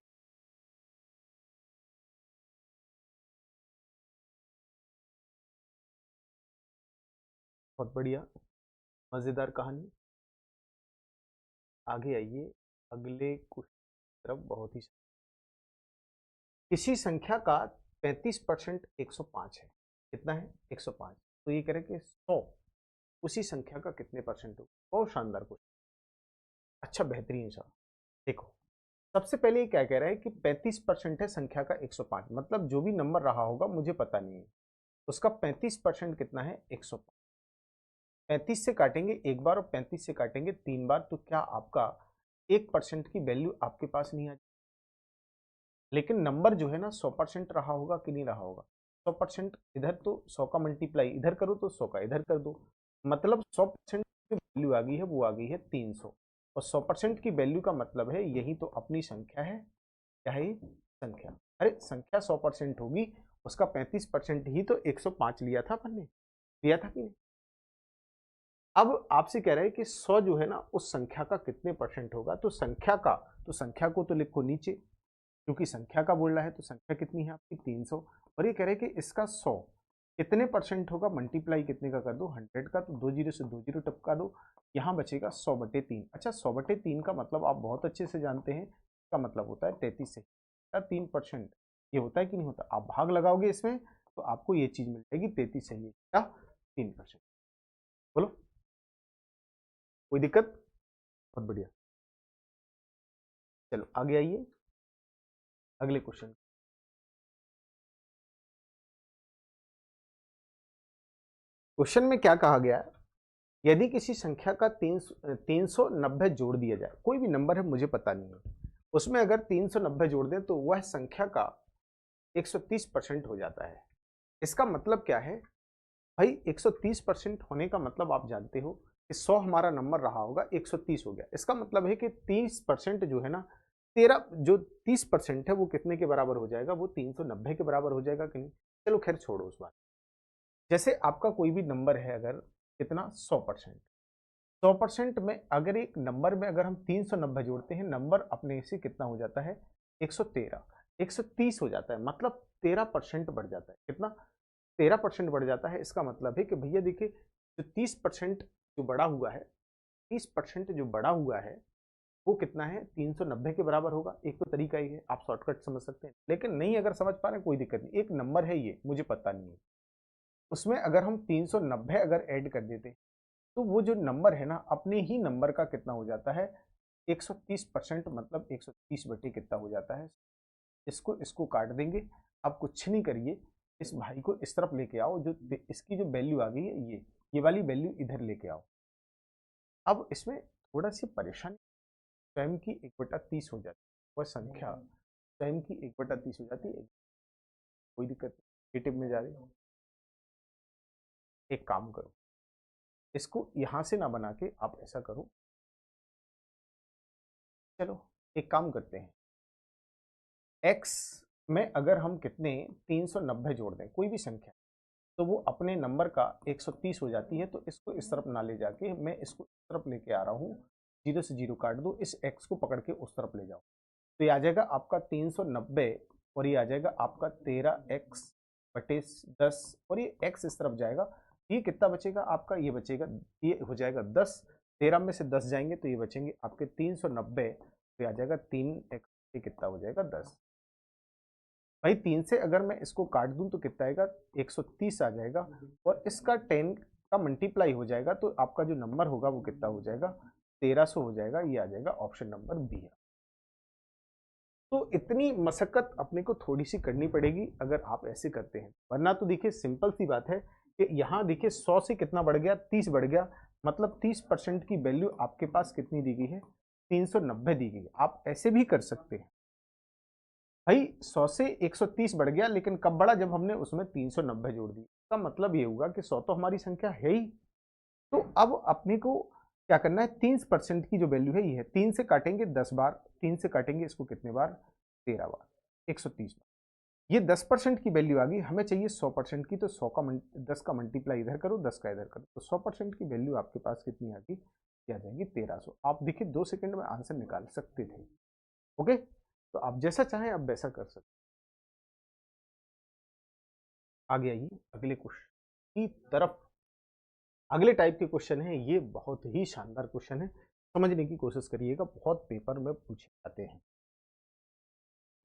Speaker 1: बहुत बढ़िया, मजेदार कहानी। आगे आइए, अगले कुछ तरफ बहुत ही, किसी संख्या का 35% 105 है, कितना है, 105। तो ये करें कि 100 उसी संख्या का कितने परसेंट हो, बहुत शानदार क्वेश्चन। अच्छा, बेहतरीन सा। देखो, सबसे पहले ये क्या कह रहा है कि 35% है संख्या का 105, मतलब जो भी नंबर रहा होगा मुझे पता नहीं है, उसका 35% कितना है, 105। 35 से काटेंगे एक बार और 35 से काटेंगे 3 बार, तो क्या आपका 1% की वैल्यू आपके पास नहीं आ जाएगी? लेकिन नंबर जो है ना 100% रहा होगा कि नहीं रहा होगा, 100% इधर, तो 100 का मल्टीप्लाई इधर करो तो 100 का इधर कर दो, मतलब 100% की वैल्यू आ गई है, वो आ गई है 300। और 100% की वैल्यू का मतलब है यही तो अपनी संख्या है, क्या है ये, संख्या। अरे संख्या 100% होगी, उसका 35% ही तो 105 लिया था अपन ने, लिया था कि नहीं? अब आपसे कह रहे हैं कि 100 जो है ना उस संख्या का कितने परसेंट होगा, तो संख्या का, तो संख्या को तो लिखो नीचे, क्योंकि संख्या का बोल रहा है, तो संख्या कितनी है आपकी, 300। और ये कह रहे हैं कि इसका 100 कितने परसेंट होगा, मल्टीप्लाई कितने का कर दो, 100 का, तो 2 जीरो से 2 जीरो टपका दो, यहाँ बचेगा 100/3। अच्छा, 100/3 का मतलब आप बहुत अच्छे से जानते हैं, इसका मतलब होता है 33 से 3%। ये होता है कि नहीं होता, आप भाग लगाओगे इसमें तो आपको ये चीज मिल जाएगी, 33 सही है 3%। बोलो, कोई दिक्कत? बहुत बढ़िया, चलो आगे आइए, अगले क्वेश्चन। क्वेश्चन में क्या कहा गया है, यदि किसी संख्या का 390 जोड़ दिया जाए, कोई भी नंबर है मुझे पता नहीं है, उसमें अगर 390 जोड़ दें तो वह संख्या का 130% हो जाता है। इसका मतलब क्या है भाई, 130% होने का मतलब आप जानते हो कि 100 हमारा नंबर रहा होगा, 130 हो गया, इसका मतलब है कि 30% जो है ना, तेरा जो 30% है वो कितने के बराबर हो जाएगा, वो 390 के बराबर हो जाएगा कि नहीं? चलो खैर छोड़ो उस बात। जैसे आपका कोई भी नंबर है, अगर कितना, 100%, 100% में अगर एक नंबर में अगर हम 390 जोड़ते हैं, नंबर अपने से कितना हो जाता है, 113, 130 हो जाता है, मतलब 13% बढ़ जाता है, कितना, 13% बढ़ जाता है। इसका मतलब है कि भैया देखिए, जो 30% जो बड़ा हुआ है, 30% जो बड़ा हुआ है वो कितना है, 390 के बराबर होगा। एक तो तरीका ही है, आप शॉर्टकट समझ सकते हैं, लेकिन नहीं अगर समझ पा रहे हैं कोई दिक्कत नहीं। एक नंबर है ये, मुझे पता नहीं है, उसमें अगर हम 390 अगर ऐड कर देते तो वो जो नंबर है ना, अपने ही नंबर का कितना हो जाता है, 130%, मतलब 130 बटे कितना हो जाता है। इसको इसको काट देंगे। अब कुछ नहीं करिए, इस भाई को इस तरफ लेके आओ, जो इसकी जो वैल्यू आ गई है, ये वाली वैल्यू इधर लेके आओ। अब इसमें थोड़ा सी परेशानी, स्वयं की 1/30 हो जाती है, वह संख्या स्वयं की 1/30 हो जाती है। कोई दिक्कत नहीं, नेगेटिव में जा रही है। एक काम करो, इसको यहां से ना बना के आप ऐसा करो, चलो एक काम करते हैं, x में अगर हम कितने 390 जोड़ दें कोई भी संख्या, तो वो अपने नंबर का 130 हो जाती है। तो इसको इस तरफ ना ले जाके मैं इसको इस तरफ लेके आ रहा हूँ, 0 से 0 काट दो, इस x को पकड़ के उस तरफ ले जाओ, तो ये आ जाएगा आपका 390, और ये आ जाएगा आपका 13x बटे 10, और ये x इस तरफ जाएगा, ये कितना बचेगा आपका, ये बचेगा, ये हो जाएगा 10, 13 में से 10 जाएंगे तो ये बचेंगे आपके 390, तो ये आ जाएगा 3x, ये कितना हो जाएगा 10। भाई 3 से अगर मैं इसको काट दूं तो कितना आएगा, 130 आ जाएगा, और इसका 10 का मल्टीप्लाई हो जाएगा, तो आपका जो नंबर होगा वो कितना हो जाएगा, 1300 हो जाएगा। ये आ जाएगा ऑप्शन नंबर बी। तो इतनी मशक्कत अपने को थोड़ी सी करनी पड़ेगी अगर आप ऐसे करते हैं, वरना तो देखिए सिंपल सी बात है कि यहाँ देखिए 100 से कितना बढ़ गया, 30 बढ़ गया, मतलब 30% की वैल्यू आपके पास कितनी दी गई है, 390 दी गई है। आप ऐसे भी कर सकते हैं, भाई 100 से 130 बढ़ गया, लेकिन कब बढ़ा, जब हमने उसमें 390 जोड़ दी। इसका मतलब ये होगा कि 100 तो हमारी संख्या है ही। तो अब अपने को क्या करना है, 30% की जो वैल्यू है ये है, 3 से काटेंगे 10 बार, 3 से काटेंगे इसको कितने बार, 13 बार, 130 बार। ये 10% की वैल्यू आ गई, हमें चाहिए 100% की, तो 10 का मल्टीप्लाई इधर करो, 10 का इधर करो, तो 100% की वैल्यू आपके पास कितनी आ गई, ये आ जाएगी 1300। आप देखिए 2 सेकंड में आंसर निकाल सकते थे। ओके, तो आप जैसा चाहें आप वैसा कर सकते। आगे आइए अगले क्वेश्चन की तरफ। अगले टाइप के क्वेश्चन है, ये बहुत ही शानदार क्वेश्चन है, समझने की कोशिश करिएगा, बहुत पेपर में पूछे जाते हैं।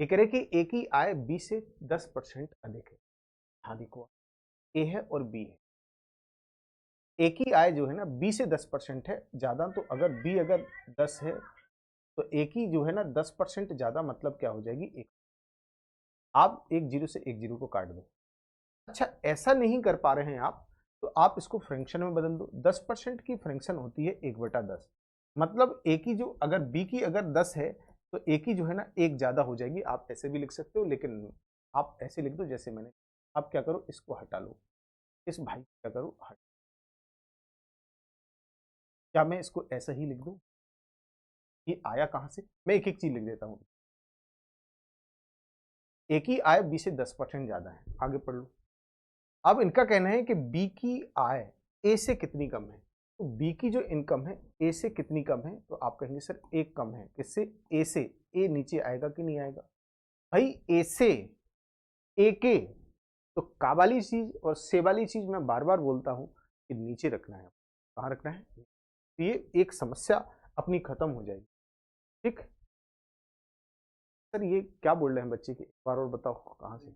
Speaker 1: ये कह रहे कि ए की आय बी से 10% अधिक है। हाँ देखो, ए है और बी है, ए की आय जो है ना बी से 10% है ज्यादा, तो अगर बी अगर 10 है तो ए की जो है ना 10% ज्यादा, मतलब क्या हो जाएगी, एक। आप एक जीरो से एक जीरो को काट दो। अच्छा ऐसा नहीं कर पा रहे हैं आप, तो आप इसको फ्रैक्शन में बदल दो। 10% की फ्रैक्शन होती है 1/10, मतलब ए की जो अगर बी की अगर 10 है तो ए की जो है ना एक ज्यादा हो जाएगी। आप ऐसे भी लिख सकते हो, लेकिन आप ऐसे लिख दो जैसे मैंने। आप क्या करो, इसको हटा लो, इस भाई को क्या करो हट, क्या मैं इसको ऐसा ही लिख दूं, ये आया कहां से, मैं एक एक चीज लिख देता हूं। ए की आय बी से 10% ज्यादा है, आगे पढ़ लो। अब इनका कहना है कि बी की आय ए से कितनी कम है, तो बी की जो इनकम है ए से कितनी कम है, तो आप कहेंगे सर एक कम है, किससे, ए से। ए नीचे आएगा कि नहीं आएगा, भाई ए से ए के, तो का वाली चीज और से वाली चीज मैं बार बार बोलता हूं कि नीचे रखना है, कहां रखना है, तो ये एक समस्या अपनी खत्म हो जाएगी। ठीक सर, ये क्या बोल रहे हैं बच्चे की, एक बार और बताओ कहां से।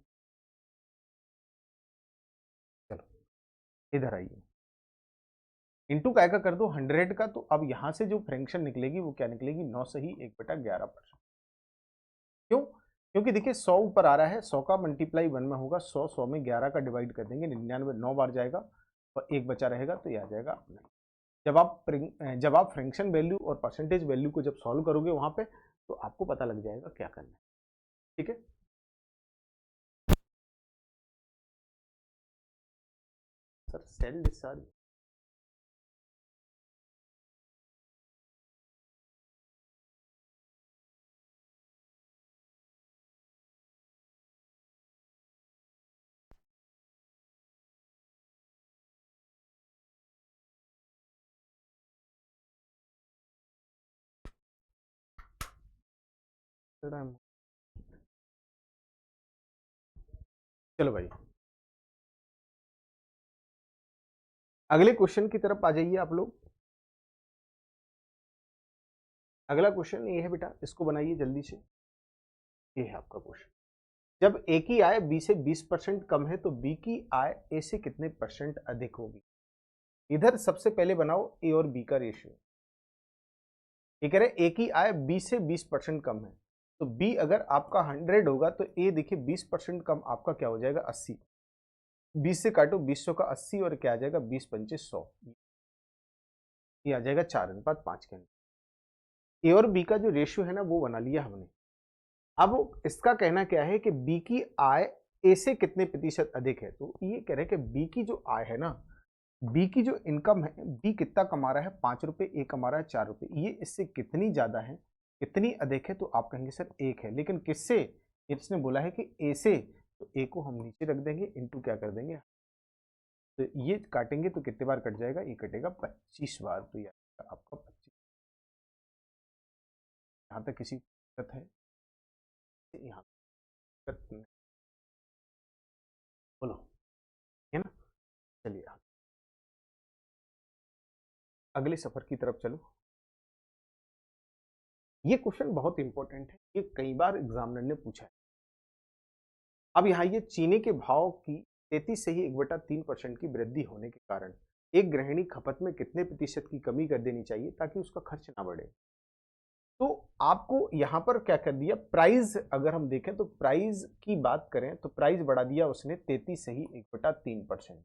Speaker 1: चलो इधर आइए, इंटू काय का कर दो 100 का, तो अब यहां से जो फ्रैक्शन निकलेगी वो क्या निकलेगी, 9 से ही 1/11%। क्यों, क्योंकि देखिए 100 ऊपर आ रहा है, 100 का मल्टीप्लाई 1 में होगा, 100 100 में 11 का डिवाइड कर देंगे, 99 9 बार जाएगा और एक बचा रहेगा, तो ये आ जाएगा 9। जब आप फ्रैक्शन वैल्यू और परसेंटेज वैल्यू को जब सॉल्व करोगे वहां पे, तो आपको पता लग जाएगा क्या करना है। ठीक है, सर सेल डिस्चार्ज, चलो भाई अगले क्वेश्चन की तरफ आ जाइए आप लोग। अगला क्वेश्चन ये है बेटा, इसको बनाइए जल्दी से। ये है आपका क्वेश्चन, जब ए की आय बी से 20% कम है तो बी की आय ए से कितने परसेंट अधिक होगी। इधर सबसे पहले बनाओ ए और बी का रेशियो। ये कह रहे ए की आय बी से 20% कम है, तो बी अगर आपका 100 होगा तो ए देखिए 20% कम आपका क्या हो जाएगा 80। 20 से काटो 20 का 80 और क्या आ जाएगा 20 पंचे 100, ये आ जाएगा 4:5 के अंदर। ए और बी का जो रेशियो है ना वो बना लिया हमने। अब इसका कहना क्या है कि बी की आय ए से कितने प्रतिशत अधिक है, तो ये कह रहे हैं कि बी की जो आय है ना, बी की जो इनकम है, बी कितना कमा रहा है 5 रुपए, ए कमा रहा है 4 रुपए, ये इससे कितनी ज्यादा है, कितनी अधिक है, तो आप कहेंगे सर 1 है। लेकिन किससे, इसने बोला है कि ए से, तो ए को हम नीचे रख देंगे, इंटू क्या कर देंगे, तो ये काटेंगे तो कितने बार कट जाएगा, ये कटेगा 25 बार, तो ये आपका 25। यहाँ तक किसी दिक्कत है, यहाँ तक नहीं। बोलो, है ना। चलिए अगले सफर की तरफ चलो। ये क्वेश्चन बहुत इंपॉर्टेंट है, ये कई बार एग्जामिनर ने पूछा है। अब यहाँ ये चीनी के भाव की 33 से ही 1/3% की वृद्धि होने के कारण एक गृहिणी खपत में कितने प्रतिशत की कमी कर देनी चाहिए ताकि उसका खर्च ना बढ़े। तो आपको यहां पर क्या कर दिया, प्राइस अगर हम देखें तो प्राइस की बात करें तो प्राइस बढ़ा दिया उसने 33 से ही 1/3%।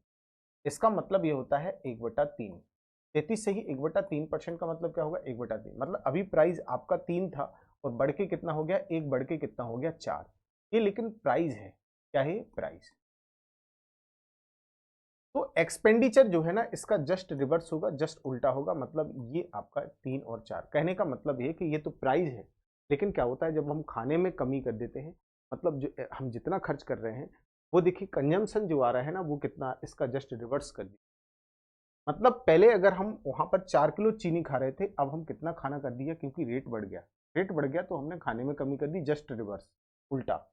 Speaker 1: इसका मतलब ये होता है 1/3। 33 से ही 1/3% का मतलब क्या होगा, 1/3, मतलब अभी प्राइस आपका 3 था और बढ़ के कितना हो गया, 1 बढ़ के कितना हो गया 4। ये लेकिन प्राइस है, क्या है प्राइस। तो एक्सपेंडिचर जो है ना इसका जस्ट रिवर्स होगा, जस्ट उल्टा होगा, मतलब ये आपका 3 और 4। कहने का मतलब ये कि ये तो प्राइस है, लेकिन क्या होता है जब हम खाने में कमी कर देते हैं, मतलब जो हम जितना खर्च कर रहे हैं वो देखिए कंजम्पशन जो आ रहा है ना वो कितना, इसका जस्ट रिवर्स कर दिया। मतलब पहले अगर हम वहां पर 4 किलो चीनी खा रहे थे, अब हम कितना खाना कर दिया, क्योंकि रेट बढ़ गया। रेट बढ़ गया तो हमने खाने में कमी कर दी, जस्ट रिवर्स, उल्टा।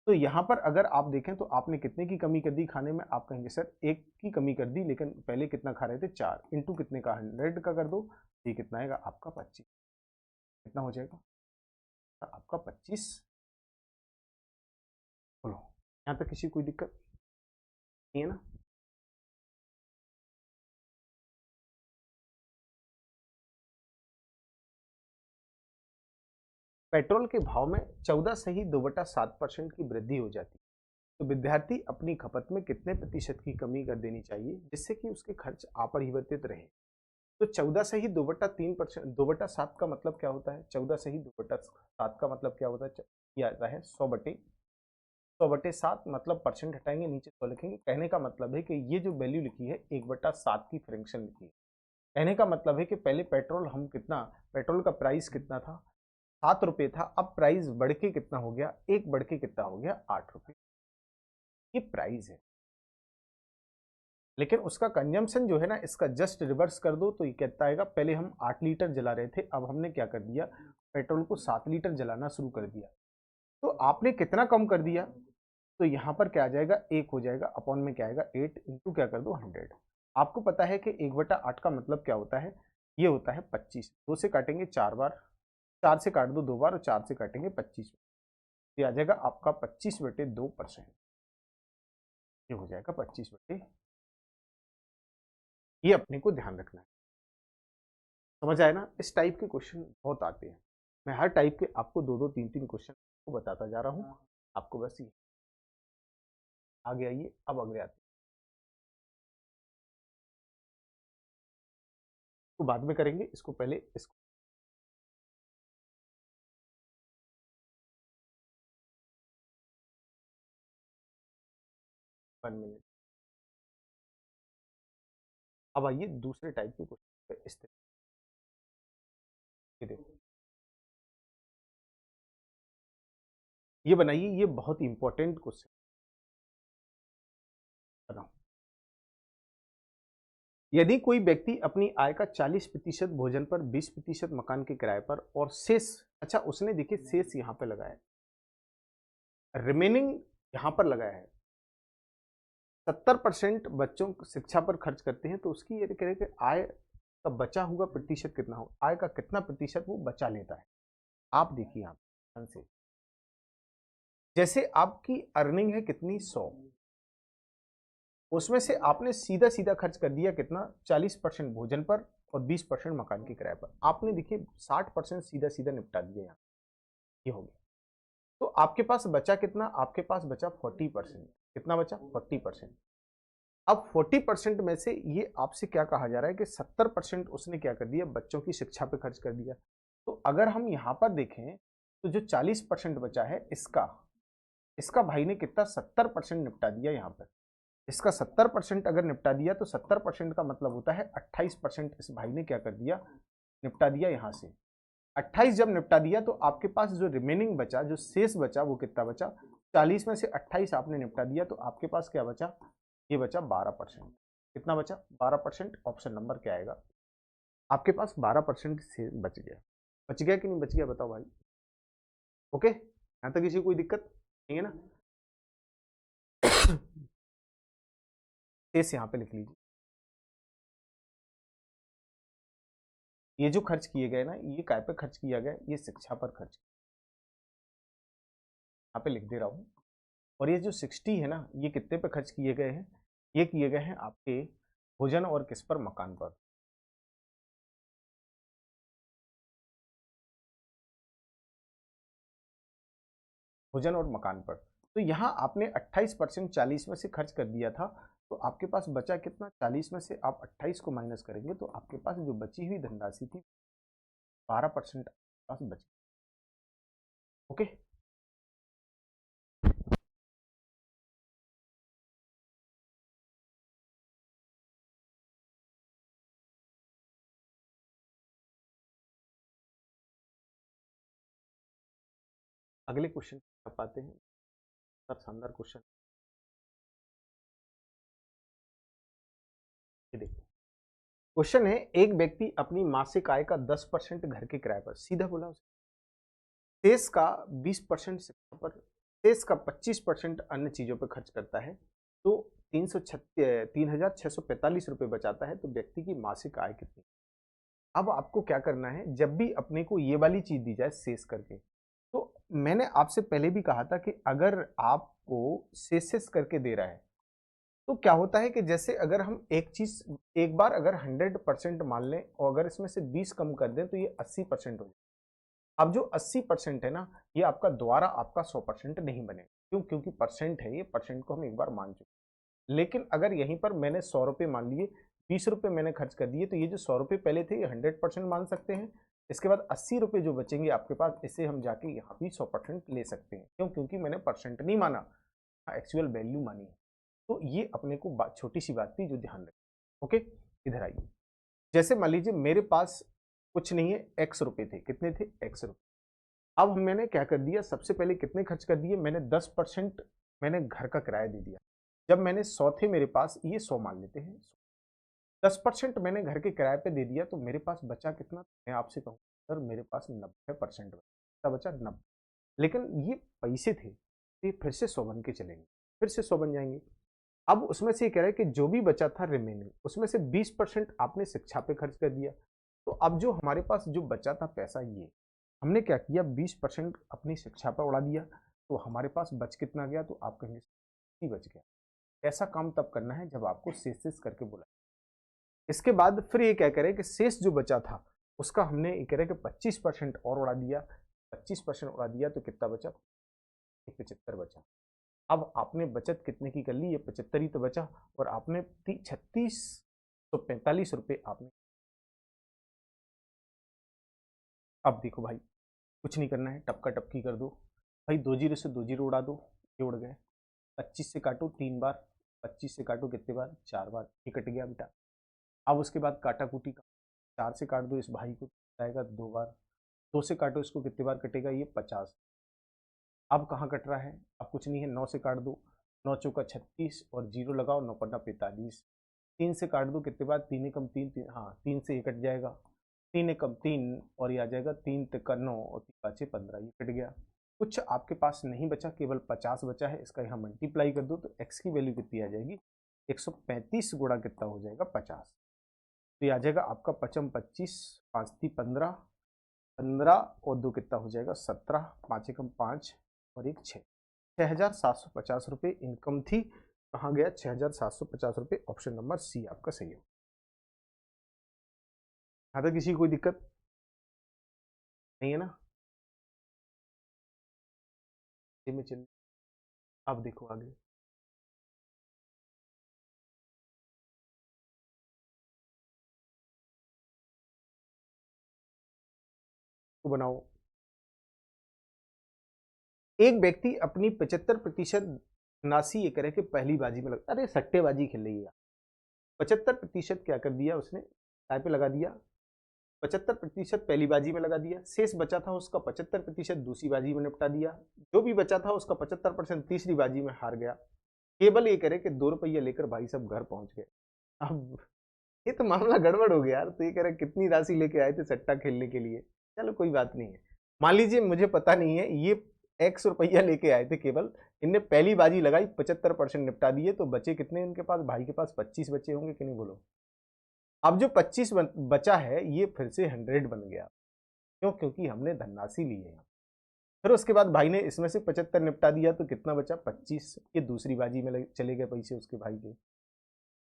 Speaker 1: तो यहाँ पर अगर आप देखें तो आपने कितने की कमी कर दी खाने में, आप कहेंगे सर 1 की कमी कर दी, लेकिन पहले कितना खा रहे थे 4, इंटू कितने का 100 का कर दो, ये कितना आएगा आपका 25। कितना हो जाएगा आपका 25। बोलो, यहाँ तक किसी कोई दिक्कत नहीं है ना। पेट्रोल के भाव में 14 से ही 2/7% की वृद्धि हो जाती है, तो विद्यार्थी अपनी खपत में कितने प्रतिशत की कमी कर देनी चाहिए जिससे कि उसके खर्च अपरिवर्तित रहे। तो 14 से ही 2/3%, 2/7 का मतलब क्या होता है, 14 से ही 2/7 का मतलब क्या होता है, ये आता है 100/7, मतलब परसेंट हटाएंगे नीचे 100 लिखेंगे। कहने का मतलब है कि ये जो वैल्यू लिखी है 1/7 की फ्रैक्शन लिखी है। कहने का मतलब है कि पहले पेट्रोल हम कितना, पेट्रोल का प्राइस कितना था 7 रुपये था, अब प्राइस बढ़ के कितना हो गया, 1 बढ़ के कितना हो गया 8 रुपये। ये प्राइस है, लेकिन उसका कंजम्पशन जो है ना इसका जस्ट रिवर्स कर दो तो ये कहता है पहले हम 8 लीटर जला रहे थे, अब हमने क्या कर दिया, पेट्रोल को 7 लीटर जलाना शुरू कर दिया। तो आपने कितना कम कर दिया, तो यहाँ पर क्या आ जाएगा 1 हो जाएगा, अपॉन में क्या आएगा 8, इंटू क्या कर दो 100। आपको पता है कि 1/8 का मतलब क्या होता है, ये होता है 25। 2 से काटेंगे 4 बार, 4 से काट दो 2 बार और 4 से काटेंगे 25, ये आ जाएगा आपका 25/2%। ये हो जाएगा 25/, ये अपने को ध्यान रखना है। समझ आए ना, इस टाइप के क्वेश्चन बहुत आते हैं। मैं हर टाइप के आपको 2-2 3-3 क्वेश्चन को बताता जा रहा हूँ, आपको बस ये आगे आइए। अब अगले आते इसको बाद में करेंगे, इसको पहले इसको 1 मिनट। अब आइए दूसरे टाइप के क्वेश्चन पे, इस तरह ये देखो, ये बनाइए, ये बहुत इंपॉर्टेंट क्वेश्चन बनाओ। यदि कोई व्यक्ति अपनी आय का 40% भोजन पर, 20% मकान के किराए पर और शेष, अच्छा उसने देखिए शेष यहाँ पे लगाया है, रिमेनिंग यहाँ पर लगाया है, 70% बच्चों को शिक्षा पर खर्च करते हैं, तो उसकी ये कह रहे कि आय का बचा हुआ प्रतिशत कितना हो, आय का कितना प्रतिशत वो बचा लेता है। आप देखिए यहाँ ध्यान से, जैसे आपकी अर्निंग है कितनी 100, उसमें से आपने सीधा सीधा खर्च कर दिया कितना 40% भोजन पर और 20% मकान के किराए पर। आपने देखिए 60% सीधा सीधा निपटा दिया यहाँ, ये हो गया। तो आपके पास बचा कितना, आपके पास बचा 40%। कितना बचा 40%। अब 40% में से ये आपसे क्या कहा जा रहा है कि 70% उसने क्या कर दिया, बच्चों की शिक्षा पे खर्च कर दिया। तो अगर हम यहाँ पर देखें तो जो 40% बचा है इसका इसका भाई ने कितना 70% निपटा दिया यहाँ पर। इसका 70% अगर निपटा दिया तो 70% का मतलब होता है 28% इस भाई ने क्या कर दिया, निपटा दिया यहाँ से। 28 जब निपटा दिया तो आपके पास जो रिमेनिंग बचा, जो शेष बचा वो कितना बचा, 40 में से 28 आपने निपटा दिया तो आपके पास क्या बचा, ये बचा 12%। कितना बचा 12%। ऑप्शन नंबर क्या आएगा, आपके पास 12% से बच गया। बच गया कि नहीं बच गया बताओ भाई। ओके, यहां तक किसी कोई दिक्कत नहीं है ना। शेष यहां पे लिख लीजिए। ये जो खर्च किए गए ना, ये काय पे खर्च किया गया, ये शिक्षा पर खर्च, यहाँ पे लिख दे रहा हूं। और ये जो 60 है ना, ये कितने पे खर्च किए गए हैं, ये किए गए हैं आपके भोजन और किस पर, मकान पर। भोजन और मकान पर। तो यहाँ आपने 28% 40 में से खर्च कर दिया था, तो आपके पास बचा कितना, 40 में से आप 28 को माइनस करेंगे तो आपके पास जो बची हुई धनराशि थी 12% पास बची। ओके, अगले क्वेश्चन कर पाते हैं, सर शानदार क्वेश्चन। ये देखिए क्वेश्चन है, एक व्यक्ति अपनी मासिक आय का 10% घर के किराए पर, सीधा बोला उसने, शेष का 20% शिक्षा पर, शेष का 25% अन्य चीजों पर खर्च करता है, तो 3,645 रुपए बचाता है, तो व्यक्ति की मासिक आय कितनी। अब आपको क्या करना है, जब भी अपने को ये वाली चीज दी जाए शेष करके, तो मैंने आपसे पहले भी कहा था कि अगर आपको शेष करके दे रहा है तो क्या होता है कि जैसे अगर हम एक चीज एक बार अगर 100% मान लें और अगर इसमें से 20 कम कर दें तो ये 80% हो जाए। अब जो 80% है ना, ये आपका दोबारा आपका 100% नहीं बनेगा। क्यों, क्योंकि परसेंट है, ये परसेंट को हम एक बार मान चुके। लेकिन अगर यहीं पर मैंने 100 रुपये मान लिए, 20 रुपये मैंने खर्च कर दिए, तो ये जो 100 रुपये पहले थे ये 100% मान सकते हैं। इसके बाद 80 रुपये जो बचेंगे आपके पास, इसे हम जाके यहाँ भी 100% ले सकते हैं। क्यों, क्योंकि मैंने परसेंट नहीं माना, एक्चुअल वैल्यू मानी है। तो ये अपने को छोटी सी बात थी जो ध्यान रखें। ओके, इधर आइए। जैसे मान लीजिए मेरे पास कुछ नहीं है, एक्स रुपए थे, कितने थे, एक्स रुपए। अब मैंने क्या कर दिया, सबसे पहले कितने खर्च कर दिए, मैंने 10% मैंने घर का किराया दे दिया। जब मैंने 100 थे मेरे पास, ये 100 मान लेते हैं, 10% मैंने घर के किराए पे दे दिया, तो मेरे पास बचा कितना, मैं आपसे कहूँ सर मेरे पास 90% बचा 90। लेकिन ये पैसे थे, तो ये फिर से 100 बन के चलेंगे, फिर से 100 बन जाएंगे। अब उसमें से ये कह रहा है कि जो भी बचा था रिमेनिंग, उसमें से 20% आपने शिक्षा पे खर्च कर दिया। तो अब जो हमारे पास जो बचा था पैसा, ये हमने क्या किया, 20% अपनी शिक्षा पर उड़ा दिया, तो हमारे पास बच कितना गया, तो आप कहेंगे ही बच गया। ऐसा काम तब करना है जब आपको शेष करके बोला। इसके बाद फिर ये क्या करे कि शेष जो बचा था उसका हमने ये कह रहे कि 25% और उड़ा दिया। 25% उड़ा दिया तो कितना बचा, 75 बचा। अब आपने बचत कितने की कर ली, ये 75 ही तो बचा, और आपने 3645 रुपये अब देखो भाई, कुछ नहीं करना है, टपका टपकी कर दो भाई, 2 जीरो से 2 जीरो उड़ा दो, ये उड़ गए। 25 से काटो 3 बार, 25 से काटो कितने बार, 4 बार, ये कट गया बेटा। अब उसके बाद काटा कुटी का, 4 से काट दो इस भाई को, आएगा 2 बार, 2 से काटो इसको कितने बार कटेगा, ये 50। अब कहाँ कट रहा है, अब कुछ नहीं है, 9 से काट दो, 9 चौका 36 और जीरो लगाओ, 9 पन्ना 45। 3 से काट दो कितने बार, 3 एकम 3, हाँ 3 से ये कट जाएगा, 3 एकम 3 और ये आ जाएगा 3 तिक्का 9 और 3 पाँचे 15, ये कट गया। कुछ आपके पास नहीं बचा, केवल 50 बचा है, इसका यहाँ मल्टीप्लाई कर दो तो एक्स की वैल्यू कितनी आ जाएगी, 135 गुणा कितना हो जाएगा, 50। तो ये आ जाएगा आपका 5 25, 5 3 15, 15 और 2 कितना हो जाएगा 17, 5 एकम 5 और 1 6, 6,750 रुपये इनकम थी। कहाँ गया 6,750 रुपये? ऑप्शन नंबर सी आपका सही है। यहाँ तक किसी को कोई दिक्कत नहीं है ना? में चलिए अब देखो आगे। तो बनाओ। एक व्यक्ति अपनी 75% राशि ये करे कि पहली बाजी में लगा, अरे सट्टेबाजी खेल रही है। 75% क्या कर दिया उसने, काय पे लगा दिया, 75% पहली बाजी में लगा दिया, शेष बचा था उसका 75% दूसरी बाजी में निपटा दिया, जो भी बचा था उसका 75% तीसरी बाजी में हार गया। केवल ये करे कि 2 रुपये लेकर भाई सब घर पहुंच गए। अब ये तो मामला गड़बड़ हो गया यार। तो ये कह रहे कितनी राशि लेके आए थे सट्टा खेलने के लिए। चलो कोई बात नहीं है, मान लीजिए मुझे पता नहीं है, ये ₹X लेके आए थे केवल, इनने पहली बाजी लगाई 75% निपटा दिए, तो बचे कितने इनके पास, भाई के पास 25 बचे होंगे कि नहीं बोलो। अब जो 25 बचा है ये फिर से 100 बन गया। क्यों? क्योंकि हमने धनराशि ली है। फिर उसके बाद भाई ने इसमें से 75 निपटा दिया, तो कितना बचा 25। ये दूसरी बाजी में चले गए पैसे उसके भाई के।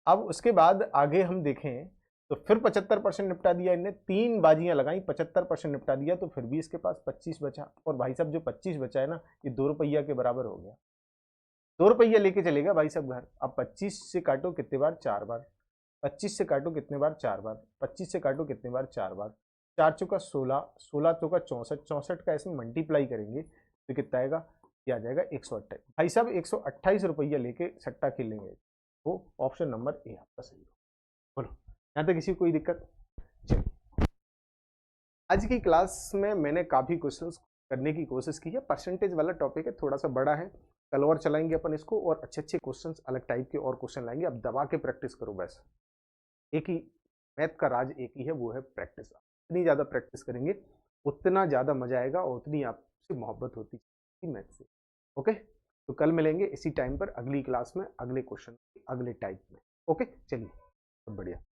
Speaker 1: अब उसके बाद आगे हम देखें तो फिर 75% निपटा दिया इनने, 3 बाजियां लगाई 75% निपटा दिया, तो फिर भी इसके पास 25 बचा। और भाई साहब जो 25 बचा है ना, ये 2 रुपया के बराबर हो गया। 2 रुपया लेके चलेगा भाई साहब घर। अब 25 से काटो कितने बार, 4 बार। 25 से काटो कितने बार, 4 बार। 25 से काटो कितने बार, 4 बार। 4 चौका 16, 16 चौका 64, 64 का इसमें मल्टीप्लाई करेंगे तो कितना आएगा, ये आ जाएगा 128। भाई साहब 128 रुपया लेके सट्टा खेलेंगे, तो ऑप्शन नंबर ए आपका सही हो। बोलो यहाँ तक किसी को कोई दिक्कत? चलिए आज की क्लास में मैंने काफी क्वेश्चंस करने की कोशिश की है। परसेंटेज वाला टॉपिक है, थोड़ा सा बड़ा है, कल और चलाएंगे अपन इसको, और अच्छे अच्छे क्वेश्चंस अलग टाइप के और क्वेश्चन लाएंगे। अब दबा के प्रैक्टिस करो बस। एक ही मैथ का राज एक ही है, वो है प्रैक्टिस। जितनी ज्यादा प्रैक्टिस करेंगे उतना ज्यादा मजा आएगा और उतनी आपसे मोहब्बत होती है मैथ से। ओके, तो कल मिलेंगे इसी टाइम पर अगली क्लास में, अगले क्वेश्चन अगले टाइप में। ओके चलिए, बहुत बढ़िया।